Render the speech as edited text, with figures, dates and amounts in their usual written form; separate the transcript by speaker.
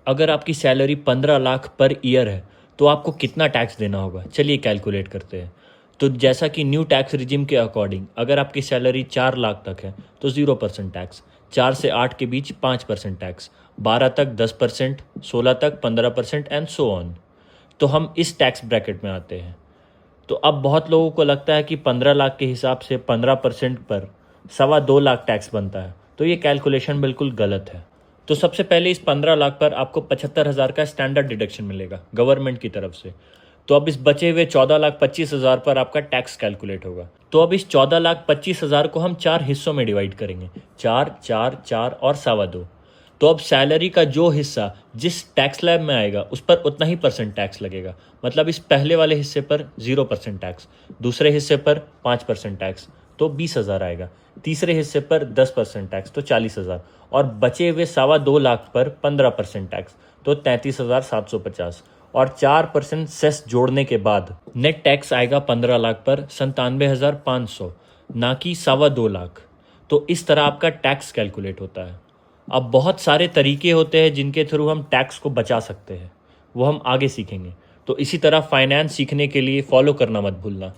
Speaker 1: अगर आपकी salary 15 lakh per year है तो आपको कितना टैक्स देना होगा, चलिए कैलकुलेट करते हैं। तो जैसा कि न्यू टैक्स रिजिम के अकॉर्डिंग अगर आपकी सैलरी 4 लाख तक है तो 0% टैक्स, 4 से 8 के बीच 5% टैक्स, 12 तक 10%, 16 तक 15% एंड सो ऑन। तो हम इस टैक्स ब्रैकेट में आते हैं। तो अब बहुत लोगों को लगता है कि 15 लाख के हिसाब से 15% पर 2.25 लाख टैक्स बनता है, तो ये कैलकुलेशन बिल्कुल गलत है। तो सबसे पहले इस 15 लाख पर आपको 75,000 का स्टैंडर्ड डिडक्शन मिलेगा गवर्नमेंट की तरफ से। तो अब इस बचे हुए 14,25,000 पर आपका टैक्स कैलकुलेट होगा। तो अब इस 14,25,000 को हम 4 हिस्सों में डिवाइड करेंगे, 4, 4, 4 और 2.25। तो अब सैलरी का जो हिस्सा जिस टैक्स स्लैब में आएगा उस पर उतना ही परसेंट टैक्स लगेगा। मतलब इस पहले वाले हिस्से पर 0% टैक्स, दूसरे हिस्से पर 5% टैक्स तो 20,000 आएगा, तीसरे हिस्से पर 10% टैक्स तो 40,000 और बचे हुए 2.25 लाख पर 15% टैक्स तो 33,750 और 4% सेस जोड़ने के बाद नेट टैक्स आएगा 15 लाख पर 97,500, ना कि 2.25 लाख। तो इस तरह आपका टैक्स कैलकुलेट होता है। अब बहुत सारे तरीके होते हैं जिनके थ्रू हम टैक्स को बचा सकते हैं, वो हम आगे सीखेंगे। तो इसी तरह फाइनेंस सीखने के लिए फॉलो करना मत भूलना।